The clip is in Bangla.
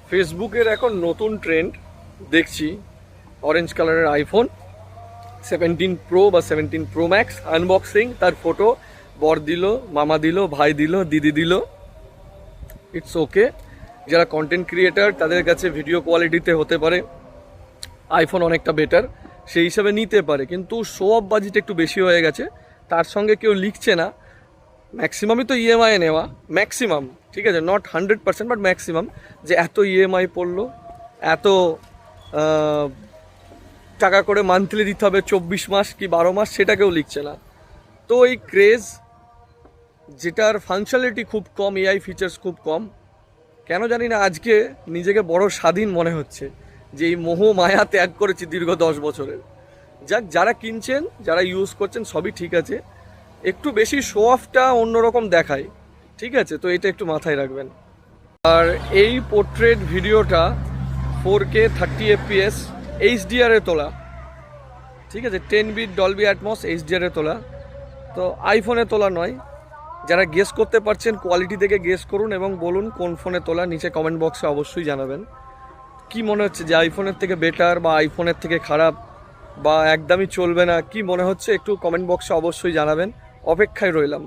ফেসবুকের এখন নতুন ট্রেন্ড দেখছি, অরেঞ্জ কালারের আইফোন 17 প্রো বা 17 প্রো ম্যাক্স আনবক্সিং, তার ফটো বর দিল, মামা দিল, ভাই দিল, দিদি দিল। ইটস ওকে, যারা কন্টেন্ট ক্রিয়েটার তাদের কাছে ভিডিও কোয়ালিটিতে হতে পারে আইফোন অনেকটা বেটার, সেই হিসাবে নিতে পারে, কিন্তু শো অফ বাজেট একটু বেশি হয়ে গেছে। তার সঙ্গে কেউ লিখছে না, ম্যাক্সিমামই তো ইএমআই নেওয়া, ম্যাক্সিমাম, ঠিক আছে, নট 100% বাট ম্যাক্সিমাম, যে এত ইএমআই পড়লো, এত টাকা করে মান্থলি দিতে হবে 24 মাস কি 12 মাস, সেটা কেউ লিখছে না। তো এই ক্রেজ, যেটার ফাংশনালিটি খুব কম, এআই ফিচার্স খুব কম, কেন জানি না আজকে নিজেকে বড় স্বাধীন মনে হচ্ছে, যে এই মোহ মায়া ত্যাগ করেছি দীর্ঘ 10 বছরের। যাক, যারা কিনছেন, যারা ইউজ করছেন, সবই ঠিক আছে, একটু বেশি শো অফটা অন্যরকম দেখায়, ঠিক আছে, তো এটা একটু মাথায় রাখবেন। আর এই পোর্ট্রেট ভিডিওটা 4K 30 FPS HDR এ তোলা, ঠিক আছে, 10 বিট ডলবি অ্যাটমস HDR এ তোলা, তো আইফোনে তোলা নয়। যারা গেস করতে পারছেন কোয়ালিটি দেখে গেস করুন এবং বলুন কোন ফোনে তোলা, নিচে কমেন্ট বক্সে অবশ্যই জানাবেন। কি মনে হচ্ছে, যে আইফোনের থেকে বেটার বা আইফোনের থেকে খারাপ বা একদমই চলবে না, কি মনে হচ্ছে একটু কমেন্ট বক্সে অবশ্যই জানাবেন। অপেক্ষায় রইলাম।